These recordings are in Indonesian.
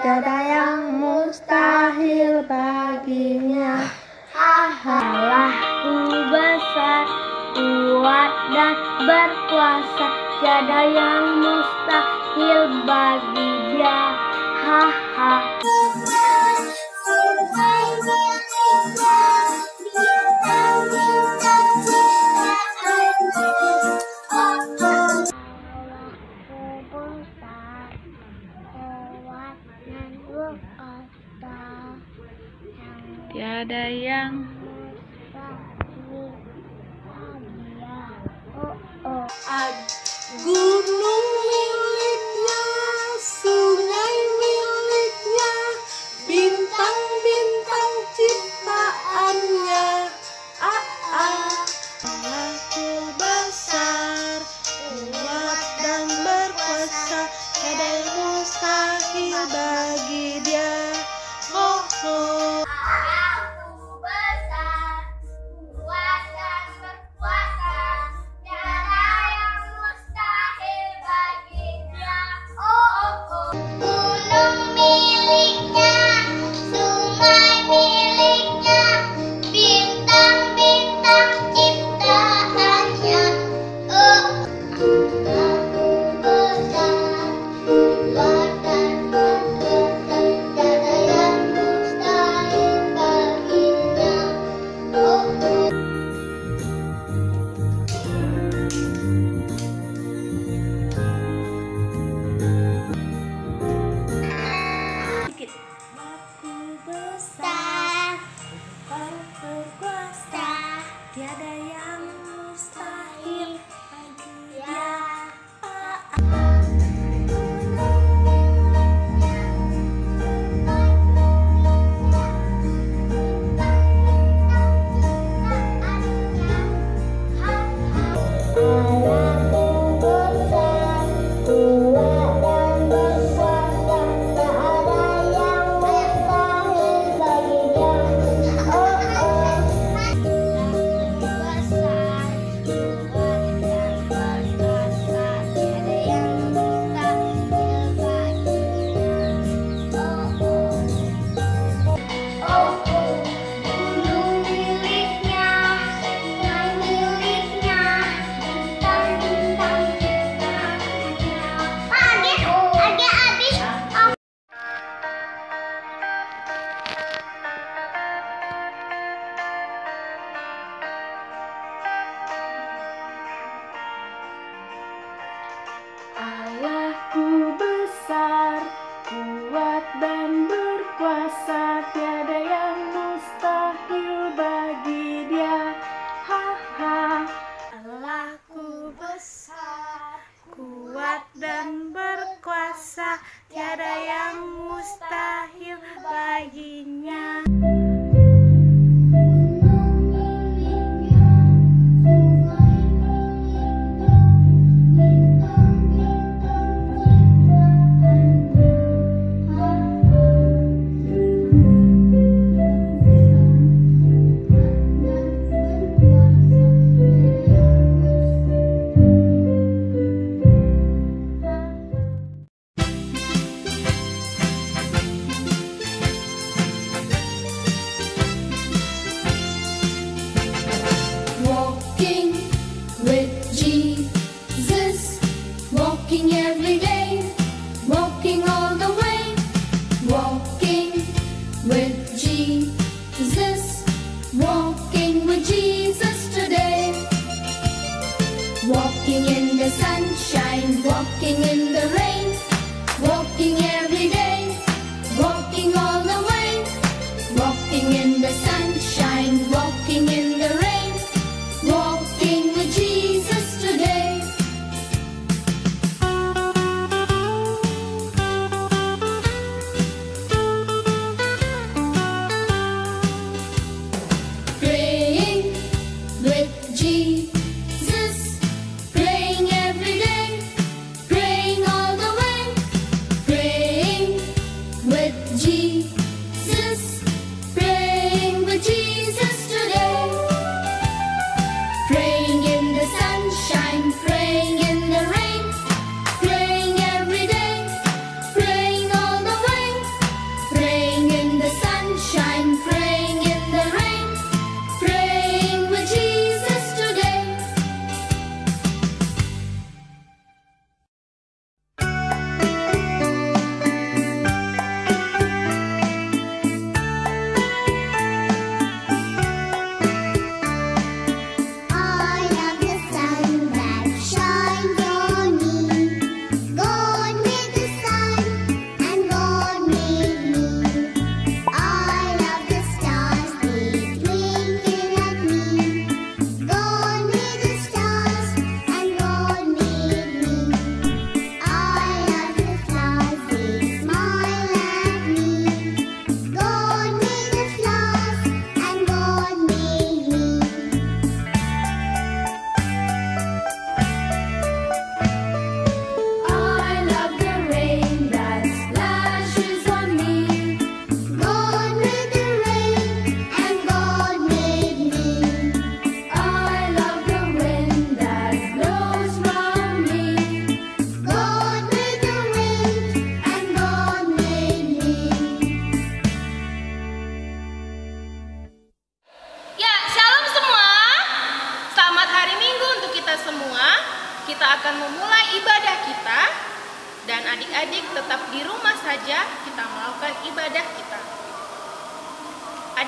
Tiada yang mustahil baginya. Allahku besar, kuat dan berkuasa. Tiada yang mustahil bagi Dia. Tiada yang gunung miliknya, sungai miliknya, bintang-bintang ciptaannya. Allahku besar, kuat dan berkuasa, tiada yang mustahil bagi Dia. Tiada yang mustahil bagi Dia. Allahku besar, kuat dan berkuasa, tiada yang mustahil bagi Dia. Allahku besar, kuat dan berkuasa, tiada yang mustahil baginya. Walking every day, walking all the way, walking with Jesus, walking with Jesus today. Walking in the sunshine, walking in the rain, walking every day, walking all the way, walking in the sunshine, walking in the rain, walking with Jesus today.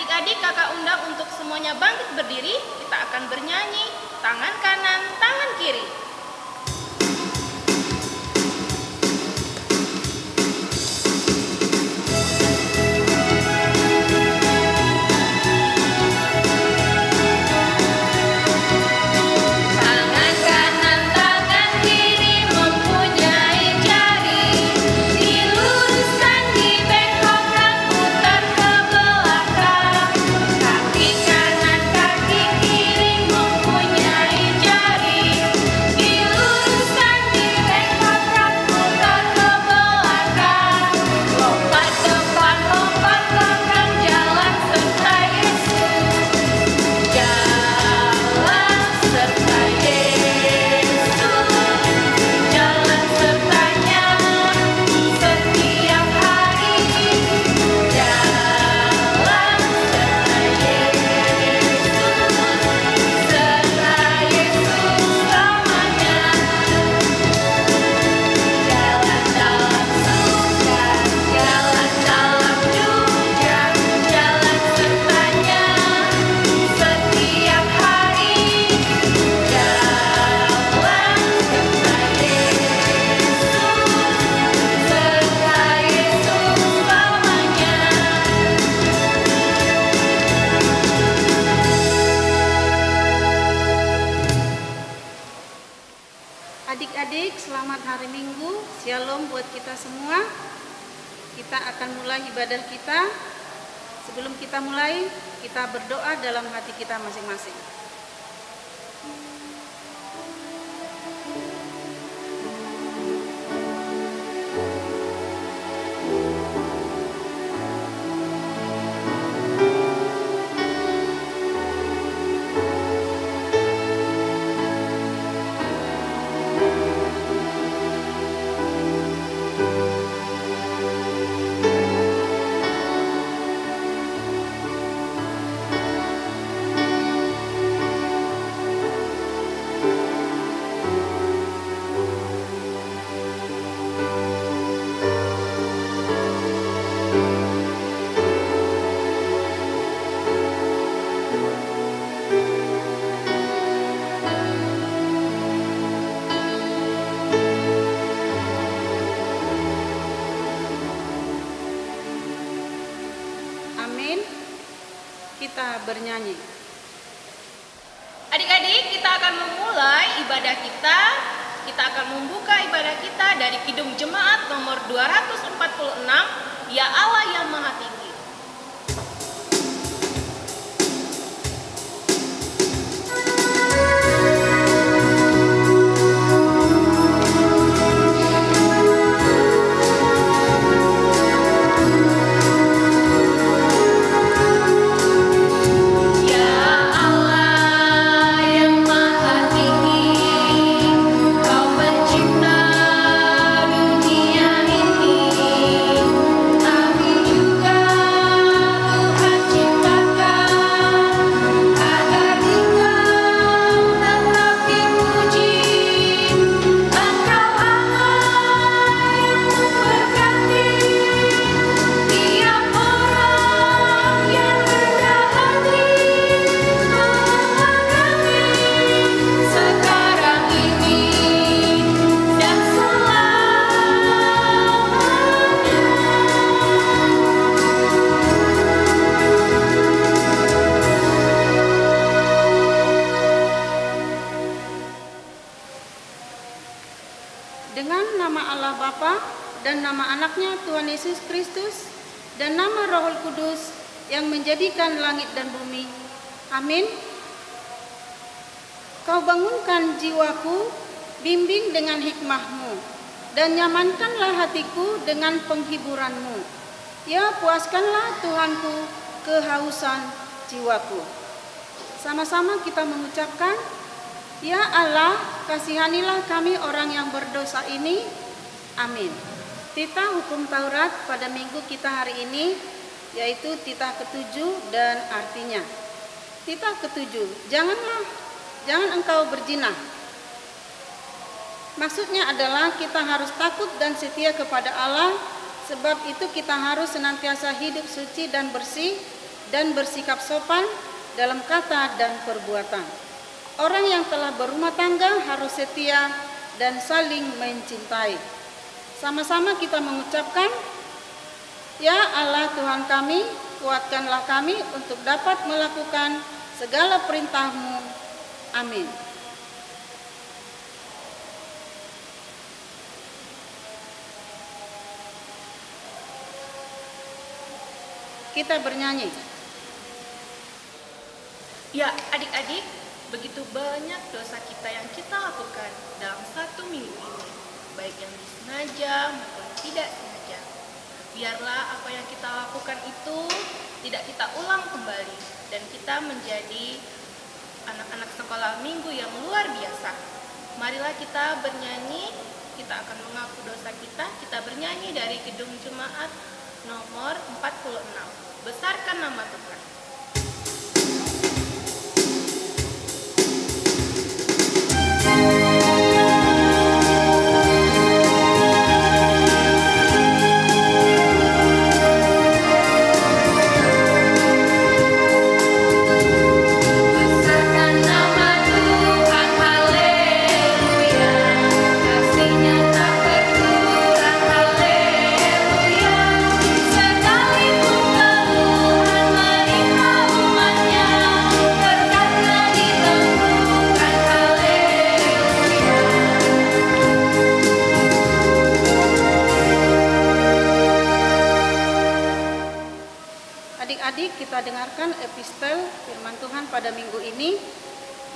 Adik-adik kakak undang untuk semuanya bangkit berdiri. Kita akan bernyanyi tangan kanan, tangan kiri. Adik-adik, selamat hari Minggu. Shalom buat kita semua. Kita akan mulai ibadah kita. Sebelum kita mulai, kita berdoa dalam hati kita masing-masing. Kita bernyanyi. Adik-adik, kita akan memulai ibadah kita. Kita akan membuka ibadah kita dari Kidung Jemaat nomor 246, Ya Allah yang Maha Tinggi. Dengan nama Allah Bapa dan nama anaknya Tuhan Yesus Kristus dan nama Roh Kudus yang menjadikan langit dan bumi. Amin. Kau bangunkan jiwaku, bimbing dengan hikmahmu, dan nyamankanlah hatiku dengan penghiburanmu. Ya, puaskanlah Tuhanku kehausan jiwaku. Sama-sama kita mengucapkan, Ya Allah, kasihanilah kami orang yang berdosa ini. Amin. Titah hukum Taurat pada minggu kita hari ini, yaitu titah ke-7 dan artinya. Titah ke-7, jangan engkau berzina. Maksudnya adalah kita harus takut dan setia kepada Allah, sebab itu kita harus senantiasa hidup suci dan bersih dan bersikap sopan dalam kata dan perbuatan. Orang yang telah berumah tangga harus setia dan saling mencintai. Sama-sama kita mengucapkan, Ya Allah Tuhan kami, kuatkanlah kami untuk dapat melakukan segala perintah-Mu. Amin. Kita bernyanyi. Ya, adik-adik, begitu banyak dosa kita yang kita lakukan dalam satu minggu ini, baik yang disengaja maupun tidak sengaja. Biarlah apa yang kita lakukan itu tidak kita ulang kembali, dan kita menjadi anak-anak sekolah minggu yang luar biasa. Marilah kita bernyanyi, kita akan mengaku dosa kita bernyanyi dari Kidung Jemaat nomor 46. Besarkan nama Tuhan. Adik-adik, kita dengarkan epistel firman Tuhan pada minggu ini,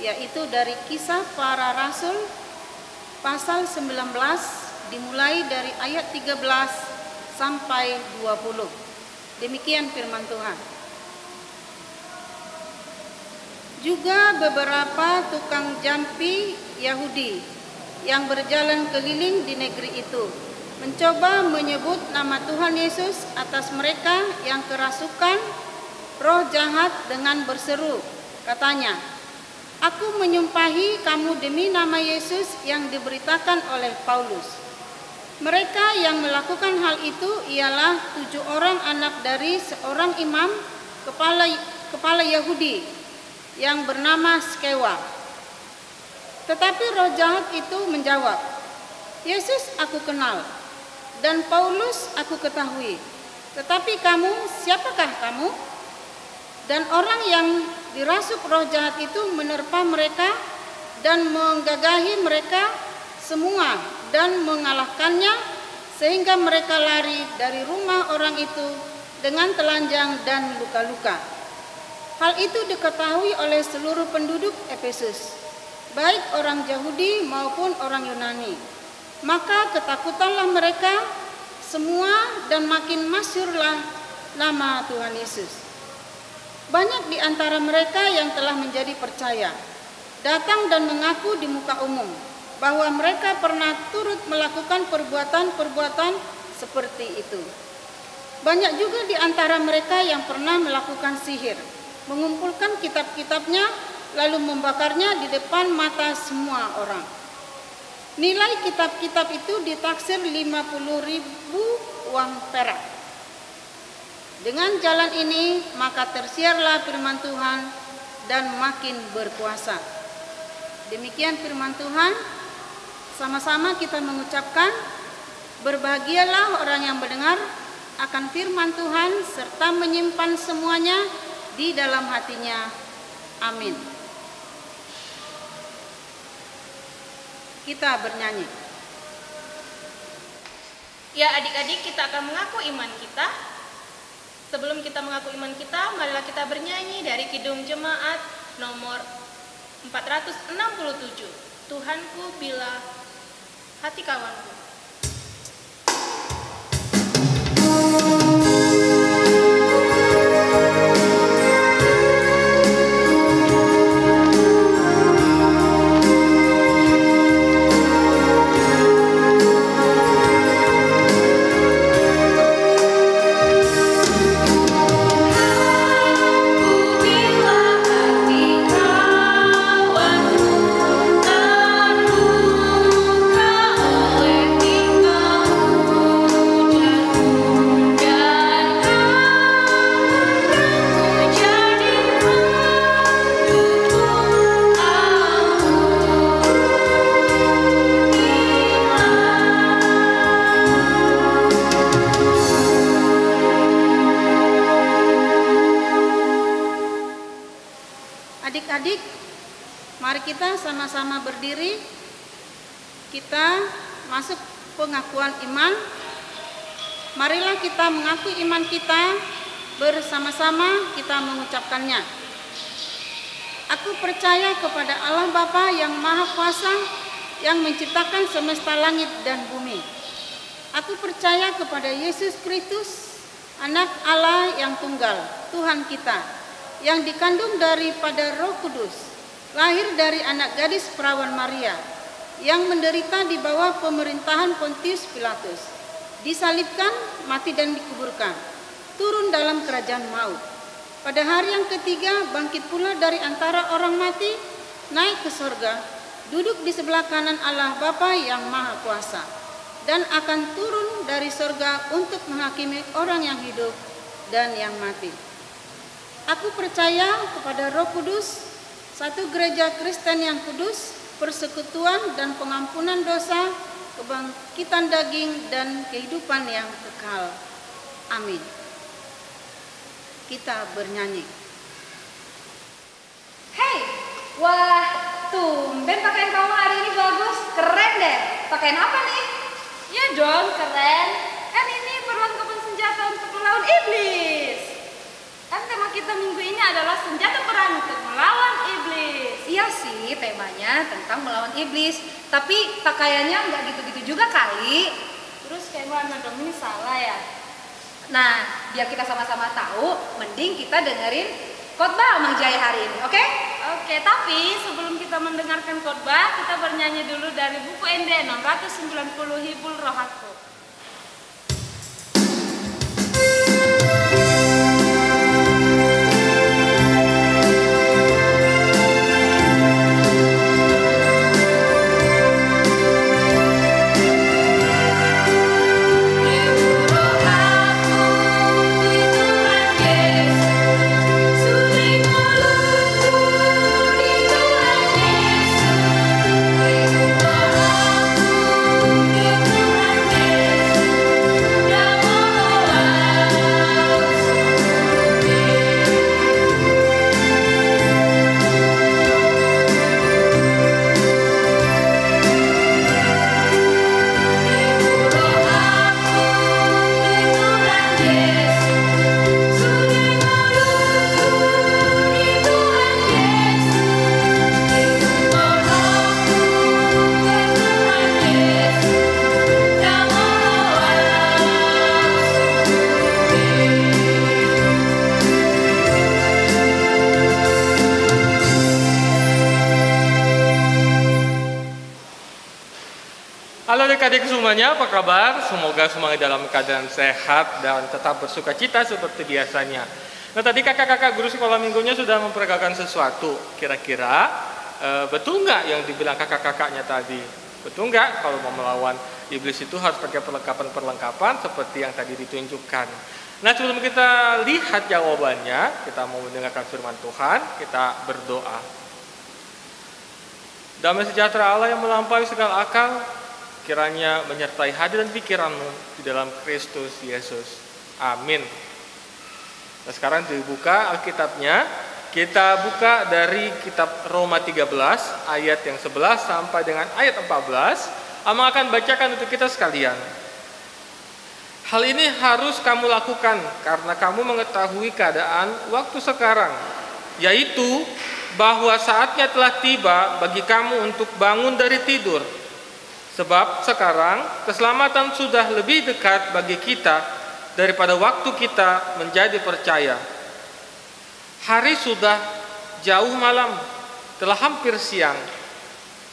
yaitu dari Kisah Para Rasul pasal 19, dimulai dari ayat 13 sampai 20. Demikian firman Tuhan. Juga beberapa tukang jampi Yahudi yang berjalan keliling di negeri itu mencoba menyebut nama Tuhan Yesus atas mereka yang kerasukan roh jahat dengan berseru. Katanya, "Aku menyumpahi kamu demi nama Yesus yang diberitakan oleh Paulus." Mereka yang melakukan hal itu ialah 7 orang anak dari seorang imam kepala Yahudi yang bernama Skewa. Tetapi roh jahat itu menjawab, "Yesus aku kenal, dan Paulus aku ketahui, tetapi kamu, siapakah kamu?" Dan orang yang dirasuk roh jahat itu menerpa mereka dan menggagahi mereka semua dan mengalahkannya, sehingga mereka lari dari rumah orang itu dengan telanjang dan luka-luka. Hal itu diketahui oleh seluruh penduduk Efesus, baik orang Yahudi maupun orang Yunani. Maka ketakutanlah mereka semua dan makin masyhurlah nama Tuhan Yesus. Banyak di antara mereka yang telah menjadi percaya datang dan mengaku di muka umum bahwa mereka pernah turut melakukan perbuatan-perbuatan seperti itu. Banyak juga di antara mereka yang pernah melakukan sihir, mengumpulkan kitab-kitabnya lalu membakarnya di depan mata semua orang. Nilai kitab-kitab itu ditaksir 50.000 uang perak. Dengan jalan ini maka tersiarlah firman Tuhan dan makin berkuasa. Demikian firman Tuhan. Sama-sama kita mengucapkan, berbahagialah orang yang mendengar akan firman Tuhan serta menyimpan semuanya di dalam hatinya. Amin. Kita bernyanyi. Ya, adik-adik, kita akan mengaku iman kita. Sebelum kita mengaku iman kita, marilah kita bernyanyi dari Kidung Jemaat nomor 467. Tuhanku bila hati kawanku. Terluka oleh adik-adik, mari kita sama-sama berdiri. Kita masuk pengakuan iman. Marilah kita mengaku iman kita, bersama-sama kita mengucapkannya. Aku percaya kepada Allah Bapa yang Maha Kuasa, yang menciptakan semesta langit dan bumi. Aku percaya kepada Yesus Kristus, Anak Allah yang tunggal, Tuhan kita, yang dikandung daripada Roh Kudus, lahir dari anak gadis perawan Maria, yang menderita di bawah pemerintahan Pontius Pilatus, disalibkan, mati dan dikuburkan, turun dalam kerajaan maut. Pada hari yang ketiga bangkit pula dari antara orang mati, naik ke sorga, duduk di sebelah kanan Allah Bapa yang Maha Kuasa, dan akan turun dari sorga untuk menghakimi orang yang hidup dan yang mati. Aku percaya kepada Roh Kudus, satu gereja Kristen yang kudus, persekutuan dan pengampunan dosa, kebangkitan daging dan kehidupan yang kekal. Amin. Kita bernyanyi. Hei, wah, tumben pakaian kamu hari ini bagus, keren deh. Pakaian apa nih? Ya dong, keren. Kan ini perlengkapan senjata untuk melawan iblis. Kan tema kita minggu ini adalah senjata perang untuk melawan iblis. Iya sih, temanya tentang melawan iblis. Tapi pakaiannya nggak gitu-gitu juga kali. Terus kayak mana dong, ini salah ya? Nah, biar kita sama-sama tahu, mending kita dengerin khotbah Mang Jaya hari ini, oke? Oke, tapi sebelum kita mendengarkan khotbah, kita bernyanyi dulu dari buku ND 690 Hibul Rohatku. Halo adik-adik semuanya, apa kabar? Semoga semuanya dalam keadaan sehat dan tetap bersuka cita seperti biasanya. Nah, tadi kakak-kakak guru sekolah minggunya sudah memperagakan sesuatu. Kira-kira betul nggak yang dibilang kakak-kakaknya tadi? Betul nggak kalau mau melawan iblis itu harus pakai perlengkapan-perlengkapan seperti yang tadi ditunjukkan? Nah, sebelum kita lihat jawabannya, kita mau mendengarkan firman Tuhan, kita berdoa. Damai sejahtera Allah yang melampaui segala akal, kiranya menyertai hati dan pikiranmu di dalam Kristus Yesus. Amin. Nah, sekarang dibuka Alkitabnya. Kita buka dari kitab Roma 13 ayat yang 11 sampai dengan ayat 14. Ama akan bacakan untuk kita sekalian. Hal ini harus kamu lakukan karena kamu mengetahui keadaan waktu sekarang, yaitu bahwa saatnya telah tiba bagi kamu untuk bangun dari tidur. Sebab sekarang keselamatan sudah lebih dekat bagi kita daripada waktu kita menjadi percaya. Hari sudah jauh malam, telah hampir siang.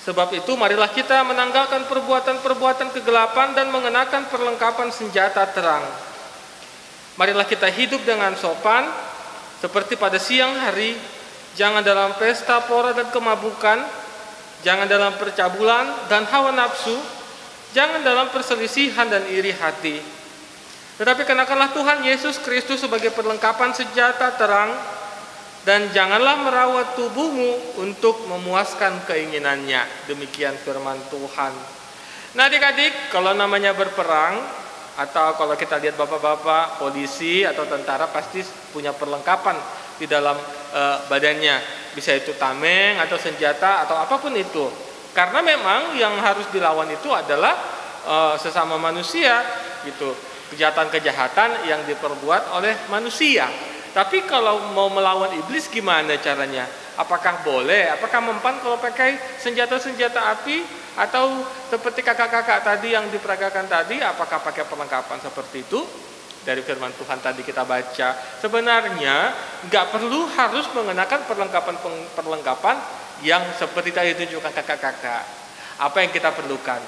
Sebab itu marilah kita menanggalkan perbuatan-perbuatan kegelapan dan mengenakan perlengkapan senjata terang. Marilah kita hidup dengan sopan seperti pada siang hari, jangan dalam pesta pora dan kemabukan, jangan dalam percabulan dan hawa nafsu, jangan dalam perselisihan dan iri hati. Tetapi kenakanlah Tuhan Yesus Kristus sebagai perlengkapan senjata terang, dan janganlah merawat tubuhmu untuk memuaskan keinginannya. Demikian firman Tuhan. Nah adik-adik, kalau namanya berperang, atau kalau kita lihat bapak-bapak polisi atau tentara pasti punya perlengkapan di dalam badannya. bisa itu tameng atau senjata atau apapun itu. Karena memang yang harus dilawan itu adalah sesama manusia gitu, kejahatan-kejahatan yang diperbuat oleh manusia. Tapi kalau mau melawan iblis gimana caranya? Apakah boleh? Apakah mempan kalau pakai senjata-senjata api? Atau seperti kakak-kakak tadi yang diperagakan tadi, apakah pakai perlengkapan seperti itu? Dari firman Tuhan tadi kita baca, sebenarnya nggak perlu harus mengenakan perlengkapan yang seperti tadi ditunjukkan kakak-kakak. Apa yang kita perlukan?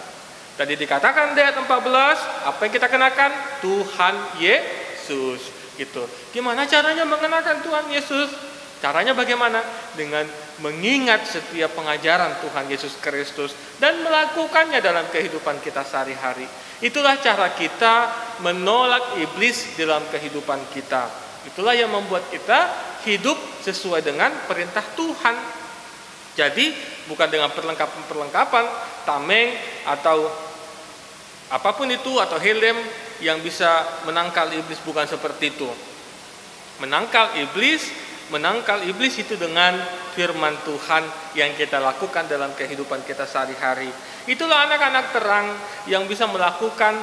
Tadi dikatakan di ayat 14, apa yang kita kenakan? Tuhan Yesus. Gitu. Gimana caranya mengenakan Tuhan Yesus? Caranya bagaimana? Dengan mengingat setiap pengajaran Tuhan Yesus Kristus dan melakukannya dalam kehidupan kita sehari-hari. Itulah cara kita menolak iblis dalam kehidupan kita. Itulah yang membuat kita hidup sesuai dengan perintah Tuhan. Jadi bukan dengan perlengkapan tameng atau apapun itu atau helm yang bisa menangkal iblis, bukan seperti itu. Menangkal iblis itu dengan firman Tuhan yang kita lakukan dalam kehidupan kita sehari-hari. Itulah anak-anak terang yang bisa melakukan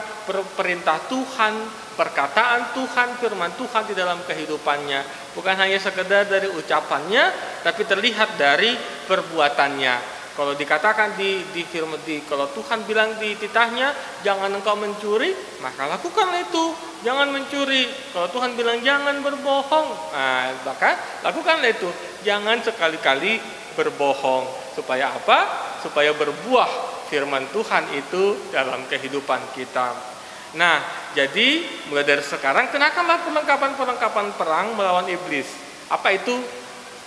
perintah Tuhan, perkataan Tuhan, firman Tuhan di dalam kehidupannya. Bukan hanya sekedar dari ucapannya, tapi terlihat dari perbuatannya. Kalau dikatakan kalau Tuhan bilang di titahnya, jangan engkau mencuri, maka lakukanlah itu. Jangan mencuri. Kalau Tuhan bilang jangan berbohong, maka lakukanlah itu. Jangan sekali-kali berbohong. Supaya apa? Supaya berbuah firman Tuhan itu dalam kehidupan kita. Nah, jadi mulai dari sekarang kenakanlah perlengkapan perang melawan iblis. Apa itu?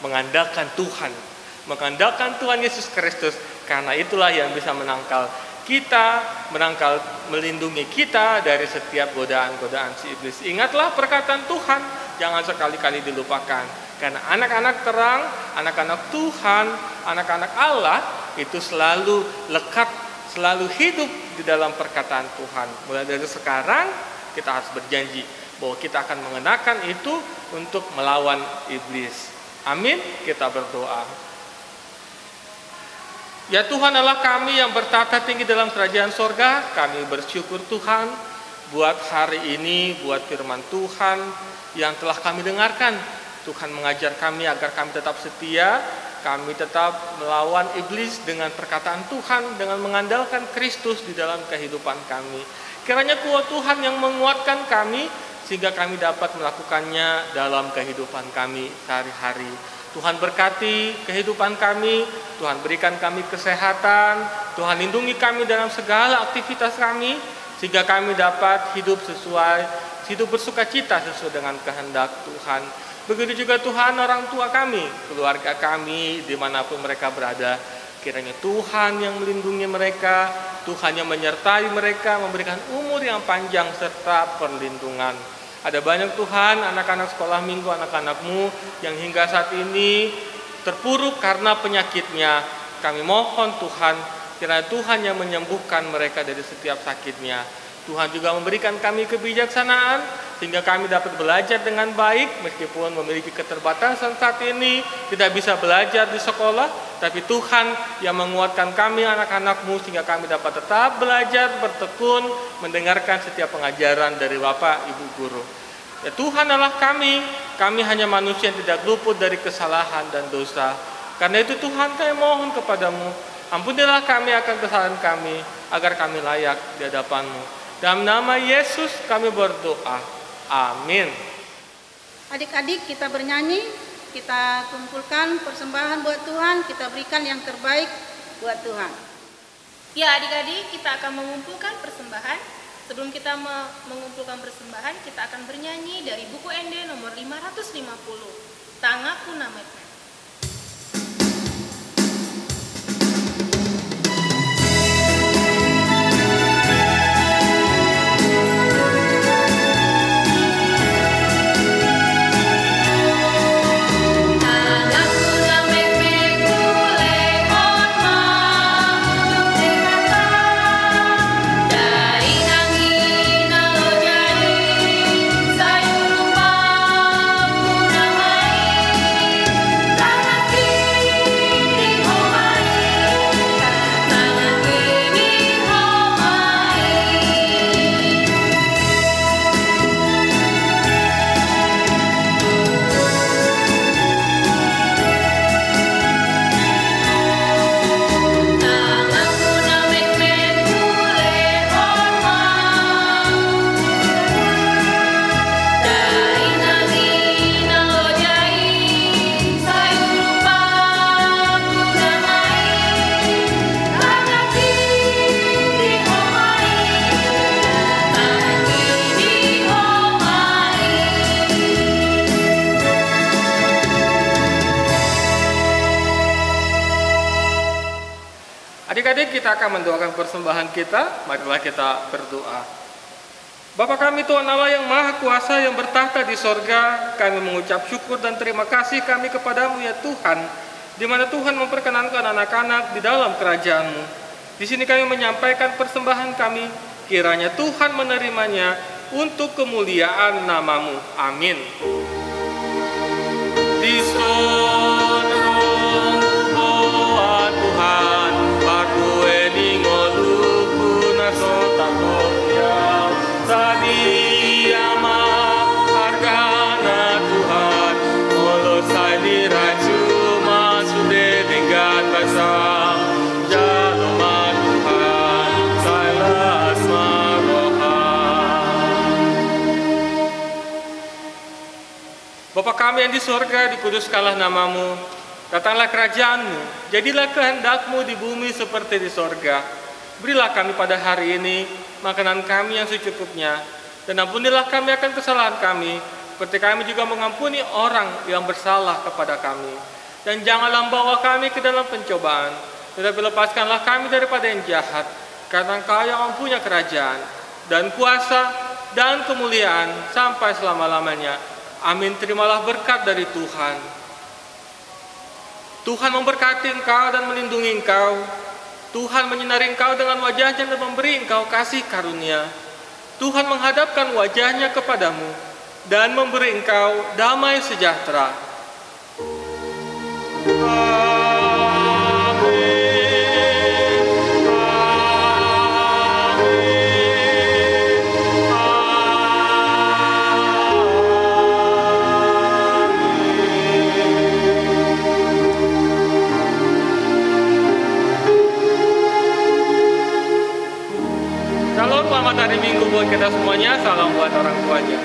Mengandalkan Tuhan. Mengandalkan Tuhan Yesus Kristus, karena itulah yang bisa menangkal kita, melindungi kita dari setiap godaan-godaan si iblis. Ingatlah perkataan Tuhan, jangan sekali-kali dilupakan. Karena anak-anak terang, anak-anak Tuhan, anak-anak Allah itu selalu lekat, selalu hidup di dalam perkataan Tuhan. Mulai dari sekarang kita harus berjanji bahwa kita akan mengenakan itu untuk melawan iblis. Amin. Kita berdoa. Ya Tuhan Allah kami yang bertata tinggi dalam kerajaan sorga, kami bersyukur Tuhan buat hari ini, buat firman Tuhan yang telah kami dengarkan. Tuhan mengajar kami agar kami tetap setia, kami tetap melawan iblis dengan perkataan Tuhan, dengan mengandalkan Kristus di dalam kehidupan kami. Kiranya kuat Tuhan yang menguatkan kami, sehingga kami dapat melakukannya dalam kehidupan kami sehari-hari. Tuhan berkati kehidupan kami, Tuhan berikan kami kesehatan, Tuhan lindungi kami dalam segala aktivitas kami, sehingga kami dapat hidup bersukacita sesuai dengan kehendak Tuhan. Begitu juga Tuhan orang tua kami, keluarga kami, dimanapun mereka berada. Kiranya Tuhan yang melindungi mereka, Tuhan yang menyertai mereka, memberikan umur yang panjang serta perlindungan. Ada banyak Tuhan anak-anak sekolah minggu, anak-anakmu yang hingga saat ini terpuruk karena penyakitnya. Kami mohon Tuhan, kiranya Tuhan yang menyembuhkan mereka dari setiap sakitnya. Tuhan juga memberikan kami kebijaksanaan sehingga kami dapat belajar dengan baik meskipun memiliki keterbatasan saat ini, tidak bisa belajar di sekolah, tapi Tuhan yang menguatkan kami anak-anakmu sehingga kami dapat tetap belajar, bertekun, mendengarkan setiap pengajaran dari Bapak Ibu Guru. Ya Tuhan Allah kami hanya manusia yang tidak luput dari kesalahan dan dosa. Karena itu Tuhan kami mohon kepadamu, ampunilah kami akan kesalahan kami agar kami layak di hadapan-Mu. Dalam nama Yesus kami berdoa. Amin. Adik-adik kita bernyanyi, kita kumpulkan persembahan buat Tuhan, kita berikan yang terbaik buat Tuhan. Ya adik-adik, kita akan mengumpulkan persembahan. Sebelum kita mengumpulkan persembahan, kita akan bernyanyi dari buku ND nomor 550, Tangaku Nametna. Sayur lupa ku namai Adik-adik, kita akan mendoakan persembahan kita. Marilah kita berdoa. Bapa kami Tuhan Allah yang Maha Kuasa yang bertahta di sorga, kami mengucap syukur dan terima kasih kami kepadamu ya Tuhan, di mana Tuhan memperkenankan anak-anak di dalam kerajaan-Mu. Di sini kami menyampaikan persembahan kami, kiranya Tuhan menerimanya untuk kemuliaan nama-Mu. Amin. Di sorong Tuhan Tuhan, pardueni ngoluku nasota kopiau, sadiama hargana Tuhan, molosai diracuma sude tingkat basam, jaloma Tuhan, sailas marohan. Bapa kami yang di sorga, dikuduskanlah namamu, datanglah kerajaanmu, jadilah kehendak-Mu di bumi seperti di sorga. Berilah kami pada hari ini makanan kami yang secukupnya, dan ampunilah kami akan kesalahan kami, seperti kami juga mengampuni orang yang bersalah kepada kami. Dan janganlah bawa kami ke dalam pencobaan, tetapi lepaskanlah kami daripada yang jahat, karena Engkau yang mempunyai kerajaan, dan kuasa, dan kemuliaan, sampai selama-lamanya. Amin. Terimalah berkat dari Tuhan. Tuhan memberkati engkau dan melindungi engkau. Tuhan menyinari engkau dengan wajahnya dan memberi engkau kasih karunia. Tuhan menghadapkan wajahnya kepadamu dan memberi engkau damai sejahtera. Shalom, selamat hari Minggu buat kita semuanya. Salam buat orang tuanya.